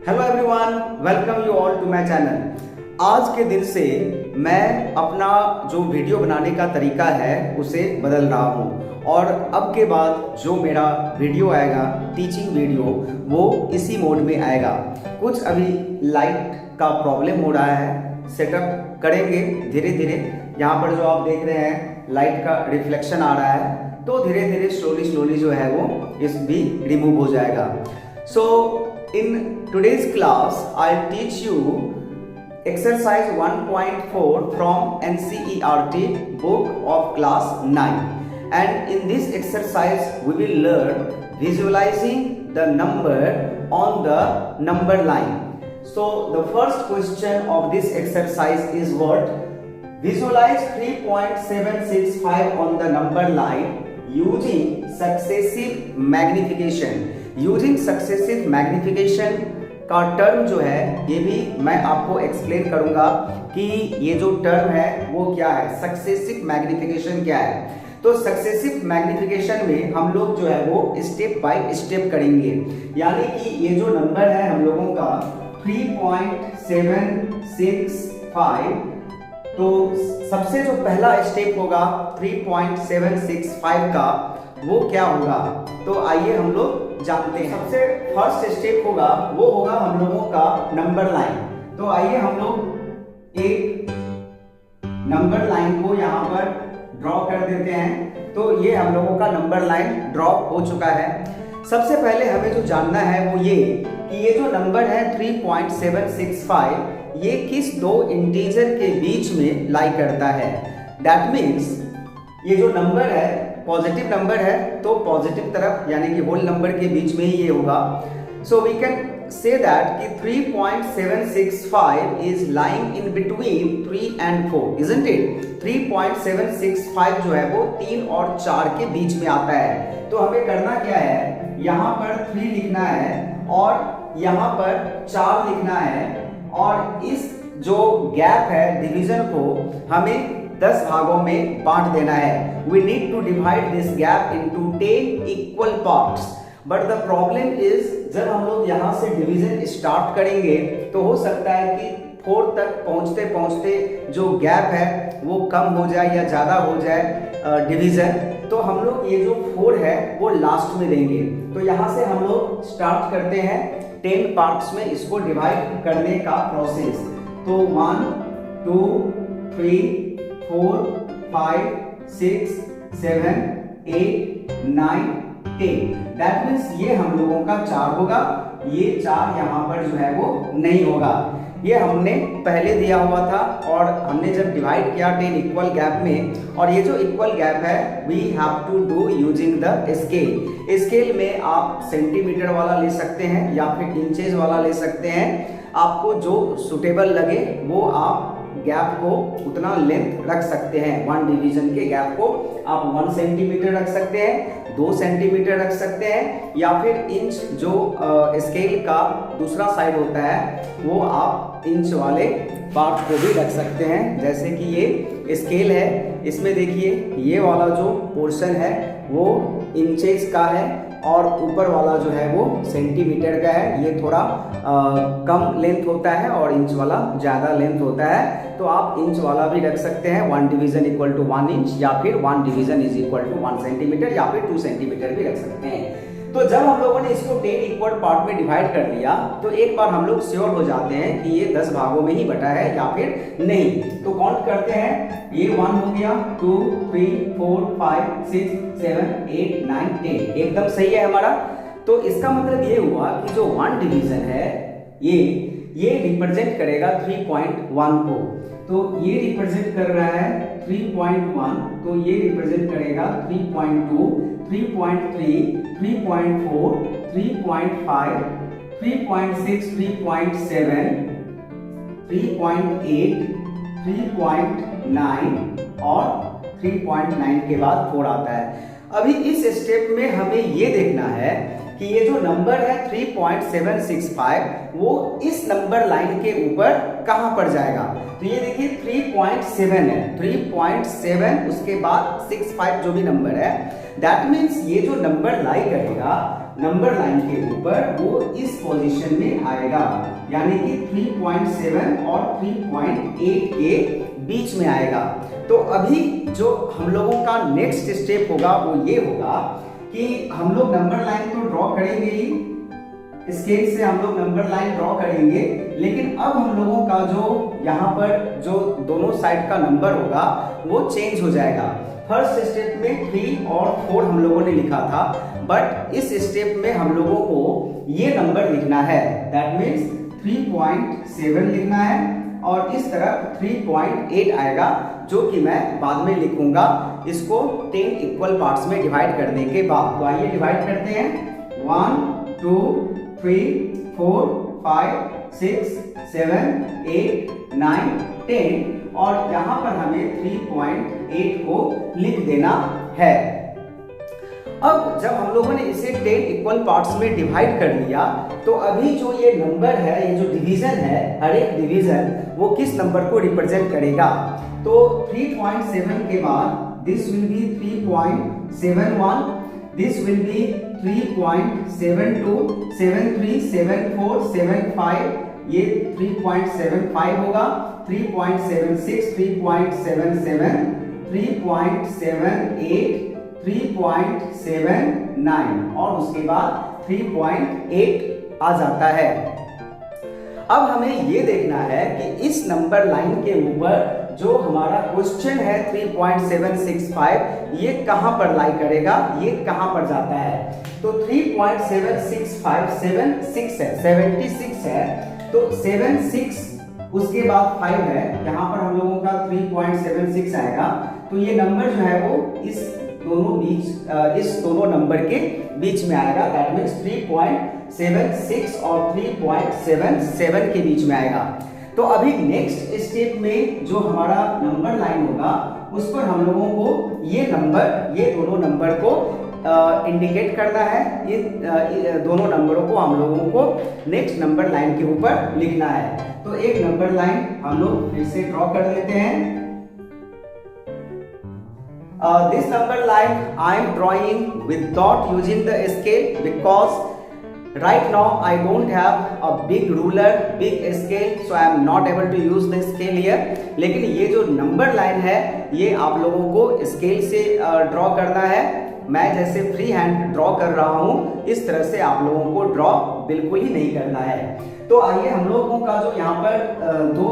Hello everyone, welcome you all to my channel. आज के दिन से मैं अपना जो वीडियो बनाने का तरीका है उसे बदल रहा हूँ और अब के बाद जो मेरा वीडियो आएगा टीचिंग वीडियो वो इसी मोड में आएगा। कुछ अभी लाइट का प्रॉब्लम हो रहा है, सेटअप करेंगे धीरे धीरे। यहाँ पर जो आप देख रहे हैं लाइट का रिफ्लेक्शन आ रहा है, तो धीरे धीरे स्लोली जो है वो इस भी रिमूव हो जाएगा। सो in today's class I'll teach you exercise 1.4 from NCERT book of class 9, and in this exercise we will learn visualizing the number on the number line. So the first question of this exercise is what? Visualize 3.765 on the number line using successive magnification. Using successive magnification का term जो है ये भी मैं आपको explain करूंगा कि ये जो टर्म है वो क्या है, सक्सेसिव मैग्निफिकेशन क्या है। तो सक्सेसिव मैग्निफिकेशन में हम लोग जो है वो स्टेप बाय स्टेप करेंगे, यानी कि ये जो नंबर है हम लोगों का 3.765, तो सबसे जो पहला स्टेप होगा 3.765 का वो क्या होगा, तो आइए हम लोग जानते हैं। सबसे फर्स्ट स्टेप होगा वो होगा हम लोगों का नंबर लाइन। तो आइए हम लोग एक नंबर लाइन को यहाँ पर ड्रॉ कर देते हैं। तो ये हम लोगों का नंबर लाइन ड्रॉ हो चुका है। सबसे पहले हमें जो जानना है वो ये कि ये जो नंबर है 3.765 ये किस दो इंटीजर के बीच में लाई करता है। दैट मीन्स ये जो नंबर है पॉजिटिव नंबर है तो पॉजिटिव तरफ यानी कि होल नंबर के बीच में ही ये होगा। So we can say that कि 3.765 is lying in between 3 and 4, isn't it. 3.765 जो है वो 3 और 4 के बीच में आता है। तो हमें करना क्या है, यहाँ पर 3 लिखना है और यहाँ पर 4 लिखना है, और इस जो गैप है डिवीजन को हमें 10 भागों में बांट देना है। We need to divide this gap into 10 equal parts. But the problem is जब हम लोग यहाँ से डिवीजन स्टार्ट करेंगे तो हो सकता है कि 4 तक पहुँचते पहुँचते जो गैप है वो कम हो जाए या ज़्यादा हो जाए डिवीजन। तो हम लोग ये जो 4 है वो लास्ट में देंगे। तो यहाँ से हम लोग स्टार्ट करते हैं 10 पार्ट्स में इसको डिवाइड करने का प्रोसेस। तो 1 2 3 4 5 6 7 8 9 10। दैट मीन्स ये हम लोगों का 4 होगा, ये 4 यहाँ पर जो है वो नहीं होगा। ये हमने पहले दिया हुआ था और हमने जब डिवाइड किया 10 इक्वल गैप में, और ये जो इक्वल गैप है we have to do using the scale. Scale में आप सेंटीमीटर वाला ले सकते हैं या फिर इंचेस वाला ले सकते हैं। आपको जो सुटेबल लगे वो आप गैप को उतना लेंथ रख सकते हैं। 1 डिवीजन के गैप को आप 1 सेंटीमीटर रख सकते हैं, 2 सेंटीमीटर रख सकते हैं, या फिर इंच जो स्केल का दूसरा साइड होता है वो आप इंच वाले पार्ट को भी रख सकते हैं। जैसे कि ये स्केल है, इसमें देखिए ये वाला जो पोर्शन है वो इंचेस का है और ऊपर वाला जो है वो सेंटीमीटर का है। ये थोड़ा कम लेंथ होता है और इंच वाला ज़्यादा लेंथ होता है। तो आप इंच वाला भी रख सकते हैं, 1 डिवीजन इक्वल टू 1 इंच, या फिर 1 division is equal to 1 centimetre, या फिर 2 सेंटीमीटर भी रख सकते हैं। तो जब हम लोगों ने इसको 10 इक्वल पार्ट में डिवाइड कर दिया तो एक बार हम लोग श्योर हो जाते हैं कि ये 10 भागों में ही बटा है या फिर नहीं। तो काउंट करते हैं, ये 1 हो गया, 2 3 4 5 6 7 8 9 10, एकदम सही है हमारा। तो इसका मतलब ये हुआ कि जो 1 डिवीजन है ये रिप्रेजेंट करेगा 3.1 को। तो ये रिप्रेजेंट कर रहा है 3.1, तो ये रिप्रेजेंट करेगा 3.2 3.3 3.4 3.5 3.6 3.7 3.8 3.9 और 3.9 के बाद 4 आता है। अभी इस स्टेप में हमें ये देखना है कि ये जो नंबर है 3.765 वो इस नंबर लाइन के ऊपर कहां पर जाएगा। तो ये देखिए 3.7 है, 3.7 उसके बाद 65 जो भी नंबर है, दैट मीन्स ये जो नंबर लाई करेगा नंबर लाइन के ऊपर वो इस पोजीशन में आएगा, यानी कि 3.7 और 3.8 के बीच में आएगा। तो अभी जो हम लोगों का नेक्स्ट स्टेप होगा वो ये होगा कि हम लोग नंबर लाइन तो ड्रॉ करेंगे ही, स्केल से हम लोग नंबर लाइन ड्रॉ करेंगे, लेकिन अब हम लोगों का जो यहाँ पर जो दोनों साइड का नंबर होगा वो चेंज हो जाएगा। फर्स्ट स्टेप में 3 और 4 हम लोगों ने लिखा था, बट इस स्टेप में हम लोगों को ये नंबर लिखना है, दैट मीन्स 3.7 लिखना है और इस तरफ 3.8 आएगा, जो कि मैं बाद में लिखूंगा इसको 10 इक्वल पार्ट्स में डिवाइड करने के बाद। तो आइए डिवाइड करते हैं, 1 2 3 4 5 6 7 8 9 10 और यहाँ पर हमें 3.8 को लिख देना है। अब जब हम लोगों ने इसे 10 इक्वल पार्ट्स में डिवाइड कर लिया, तो अभी जो ये नंबर है, ये जो डिवीजन है, हर एक डिवीजन वो किस नंबर को रिप्रेजेंट करेगा। तो 3.7 के बाद this will be 3.71, this will be 3.72, 73, 74, 75, ये 3.75 होगा, 3.76, 3.77, 3.78, 3.79 और उसके बाद 3.8 आ जाता है। अब हमें ये देखना है कि इस नंबर लाइन के ऊपर जो हमारा क्वेश्चन है 3.765 ये कहां पर लाई करेगा, ये कहां पर जाता है। तो 3.765 76 है, 76 है, तो 76 उसके बाद 5 है, यहाँ पर हम लोगों का 3.76 आएगा। तो ये नंबर जो है वो इस दोनों नंबर के बीच में आएगा, दैट मीन्स 3.76 और 3.77 के बीच में आएगा। तो अभी नेक्स्ट स्टेप में जो हमारा नंबर लाइन होगा उस पर हम लोगों को ये दोनों नंबर को इंडिकेट करना है। ये दोनों नंबरों को हम लोगों को नेक्स्ट नंबर लाइन के ऊपर लिखना है। तो एक नंबर लाइन हम लोग फिर से ड्रॉ कर लेते हैं। This number line I am drawing without using the scale because right now I don't have a big ruler, big scale, so I am not able to use the scale here. लेकिन ये जो number line है ये आप लोगों को scale से draw करना है। मैं जैसे फ्री हैंड ड्रॉ कर रहा हूँ इस तरह से आप लोगों को ड्रॉ बिल्कुल ही नहीं करना है। तो आइए हम लोगों का जो यहाँ पर दो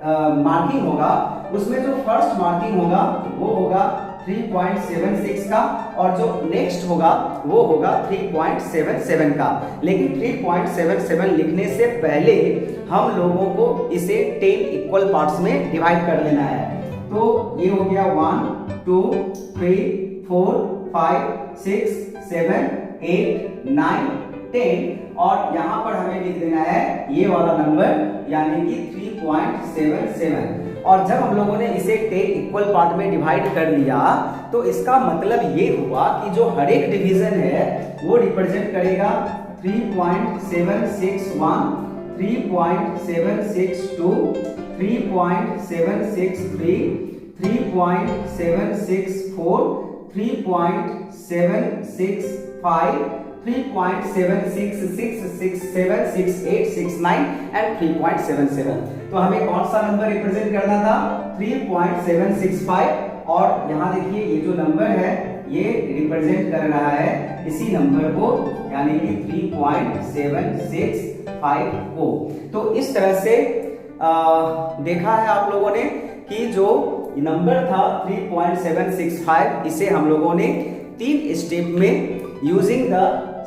मार्किंग होगा, उसमें जो फर्स्ट मार्किंग होगा वो होगा 3.76 का और जो नेक्स्ट होगा वो होगा 3.77 का। लेकिन 3.77 लिखने से पहले हम लोगों को इसे 10 इक्वल पार्ट्स में डिवाइड कर लेना है। तो ये हो गया 1 2 3 4 5 6 7 8 9 10 और यहाँ पर हमें लिख देना है ये वाला नंबर यानी कि 3.77। और जब हम लोगों ने इसे 10 इक्वल पार्ट में डिवाइड कर लिया तो इसका मतलब ये हुआ कि जो हर एक डिवीजन है वो रिप्रेजेंट करेगा 3.761, 3.762, 3.763, 3.764, 3.765, 3.7666676869 एंड 3.77। तो हमें कौन सा नंबर रिप्रेजेंट करना था, 3.765। और यहाँ देखिए ये जो नंबर है ये रिप्रेजेंट कर रहा है इसी नंबर को यानी कि 3.765 को। तो इस तरह से देखा है आप लोगों ने कि जो नंबर था 3.765 इसे हम लोगों ने 3 स्टेप में using the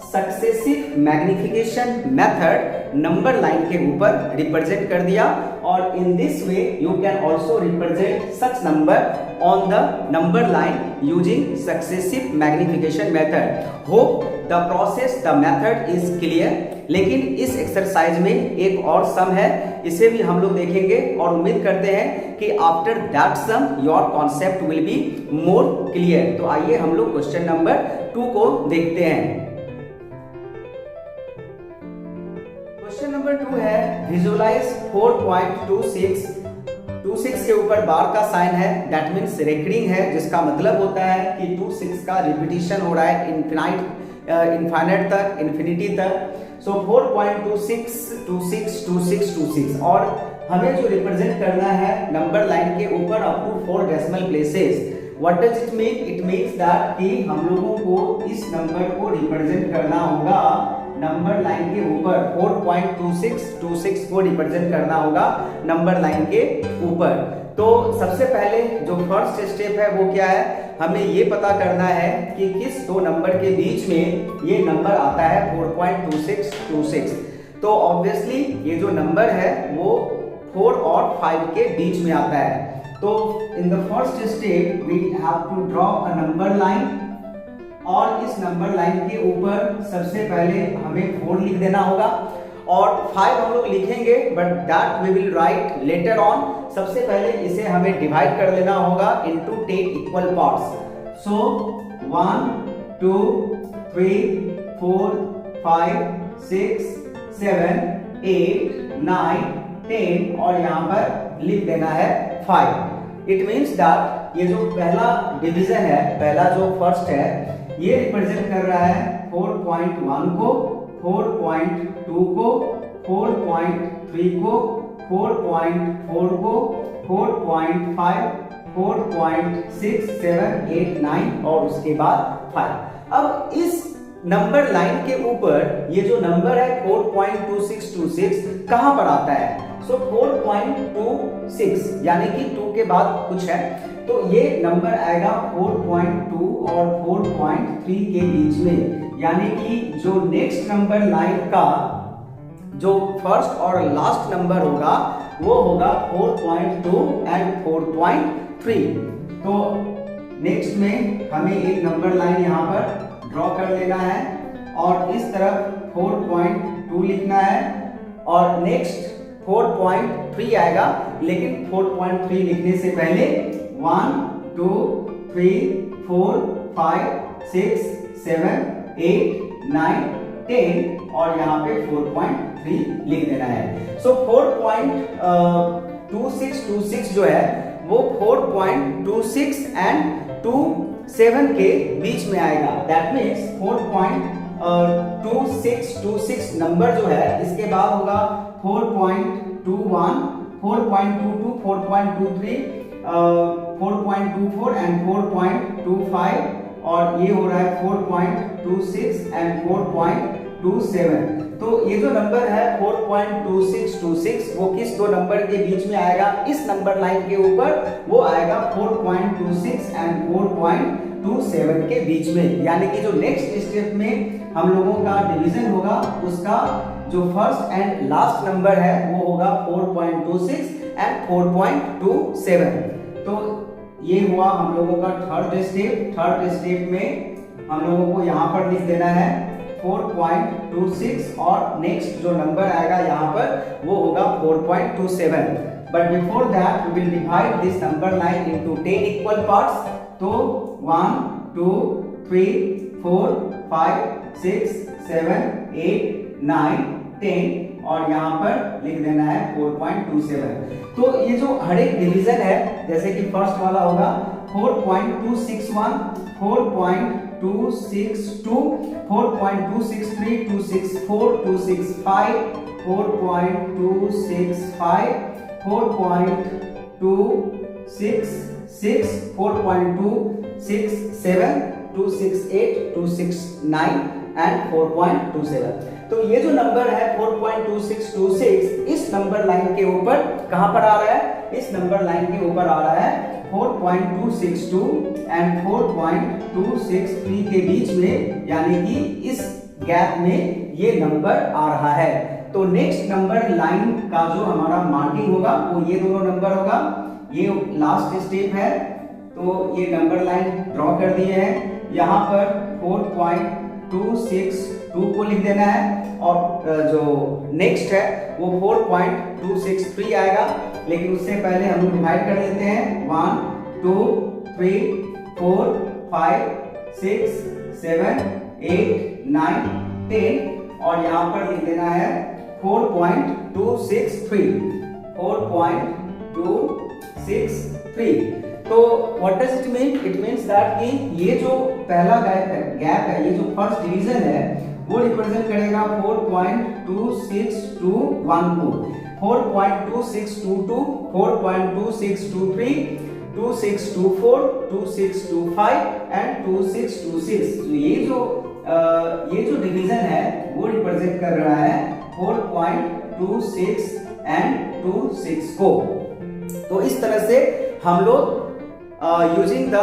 successive magnification method number line के ऊपर रिप्रेजेंट कर दिया। और in this way you can also represent such number on the number line using successive magnification method. Hope the process the method is clear. लेकिन इस exercise में एक और सम है, इसे भी हम लोग देखेंगे और उम्मीद करते हैं कि after that some your concept will be more clear. तो आइए हम लोग क्वेश्चन नंबर 2 को देखते हैं। क्वेश्चन नंबर 2 है विजुअलाइज 4.26 26 के ऊपर बार का साइन है, दैट मीन्स रेकरिंग है, जिसका मतलब होता है कि 26 का रिपीटिशन हो रहा है इनफाइनाइट तक, इन्फिनिटी तक। सो 4.26262626 और हमें जो रिप्रेजेंट करना है नंबर लाइन के ऊपर up to 4 decimal places. What does it mean? It means that कि हम लोगों को इस नंबर को रिप्रेजेंट करना होगा नंबर लाइन के ऊपर, 4.2626 को रिप्रेजेंट करना होगा नंबर लाइन के ऊपर। तो सबसे पहले जो फर्स्ट स्टेप है वो क्या है, हमें ये पता करना है कि किस दो नंबर के बीच में ये नंबर आता है 4.2626। तो ऑब्वियसली ये जो नंबर है वो 4 और 5 के बीच में आता है। तो in the first step we have to draw a number line, और इस नंबर लाइन के ऊपर सबसे पहले हमें 4 लिख देना होगा और 5 हम लोग लिखेंगे, but that we will write later on. सबसे पहले इसे हमें डिवाइड कर लेना होगा इनटू 10 इक्वल पार्ट्स। सो 1 2 3 4 5 6 7 8 9 10 और यहाँ पर लिख देना है 5। इट मीन्स दैट ये जो पहला डिवीजन है, पहला जो फर्स्ट है, ये रिप्रेजेंट कर रहा है 4.1 को, 4.2 को, 4.3 को, 4.4 को, 4.5, 4.6 7 8 9 और उसके बाद 5। अब इस नंबर लाइन के ऊपर ये जो नंबर है 4.2626 कहां पर आता है? सो 4.26 यानी कि 2 के बाद कुछ है, तो ये नंबर आएगा 4.2 और 4.3 के बीच में। यानी कि जो नेक्स्ट नंबर लाइन का जो फर्स्ट और लास्ट नंबर होगा वो होगा 4.2 एंड 4.3। तो नेक्स्ट में हमें एक नंबर लाइन यहाँ पर ड्रॉ कर लेना है और इस तरफ 4.2 लिखना है और नेक्स्ट 4.3 आएगा, लेकिन 4.3 लिखने से पहले 1 2 3 4 5 6 7 8 9 10 और यहाँ पे 4.3 लिख देना है। सो 4.2626 जो है वो 4.26 एंड 27 के बीच में आएगा। दैट मीन्स 4.2626 नंबर जो है इसके बाद होगा 4.21, 4.22, 4.23, 4.24 एंड 4.25 और ये हो रहा है 4.26 एंड 4.27। तो ये जो नंबर है 4.2626 वो किस दो नंबर के बीच में आएगा? इस नंबर लाइन के ऊपर वो आएगा 4.26 एंड 4.27 के बीच में। यानी कि जो नेक्स्ट स्टेप में हम लोगों का डिवीजन होगा उसका जो फर्स्ट एंड लास्ट नंबर है वो होगा 4.26 एंड 4.27। तो ये हुआ हम लोगों का थर्ड स्टेप। थर्ड स्टेप में हम लोगों को यहाँ पर लिख देना है 4.26 और नेक्स्ट जो नंबर आएगा यहाँ पर वो होगा 4.27। But before that we will divide this number line into 10 equal parts. तो 1 2 3 4 5 6 7 8 9 10 और यहाँ पर लिख देना है 4.27। तो ये जो हर एक डिवीजन है, जैसे कि फर्स्ट वाला होगा 4.261, 4.262, 4.263, 264, 265, 4.265, 4.266, 4.267, 268, 269 एंड 4.27। तो ये जो नंबर है 4.2626 इस नंबर लाइन के ऊपर कहां पर आ रहा है? इस नंबर लाइन के ऊपर आ रहा है 4.262 एंड 4.263 के बीच में, यानी कि इस गैप में ये नंबर आ रहा है। तो नेक्स्ट नंबर लाइन का जो हमारा मार्किंग होगा वो ये दोनों नंबर होगा। ये लास्ट स्टेप है, तो ये नंबर लाइन ड्रॉ कर दिए हैं। यहाँ पर 4.262 को लिख देना है और जो नेक्स्ट है वो 4.263 आएगा, लेकिन उससे पहले हम लोग डिवाइड कर लेते हैं 1 2 3 4 5 6 7 8 9 10 और यहाँ पर लिख देना है 4.263 4.263। तो what does it mean? It means that कि ये जो पहला गैप है, ये जो फर्स्ट डिवीजन है वो रिप्रेजेंट करेगा 4.2612, 4.2622, 4.2623, 2624, 2625 एंड 2626। तो ये जो डिवीजन है वो रिप्रेजेंट कर रहा है 4.26 एंड 26 को। तो इस तरह से हम लोग using the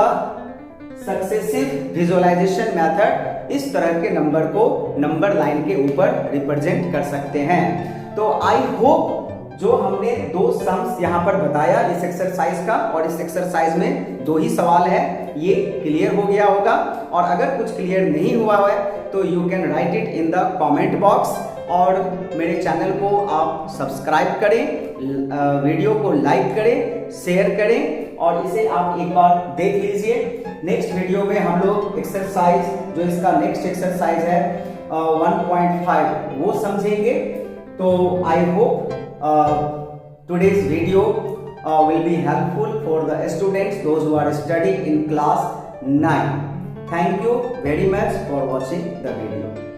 successive visualisation method इस तरह के नंबर को नंबर लाइन के ऊपर रिप्रेजेंट कर सकते हैं। तो आई होप जो हमने दो सम्स यहाँ पर बताया इस एक्सरसाइज का, और इस एक्सरसाइज में दो ही सवाल है, ये क्लियर हो गया होगा। और अगर कुछ क्लियर नहीं हुआ है तो you can write it in the comment box, और मेरे चैनल को आप सब्सक्राइब करें, वीडियो को लाइक करें, शेयर करें, और इसे आप एक बार देख लीजिए। नेक्स्ट वीडियो में हम लोग एक्सरसाइज, जो इसका नेक्स्ट एक्सरसाइज है 1.5, वो समझेंगे। तो I hope today's video will be helpful for the students, those who are studying in class 9. Thank you very much for watching the video.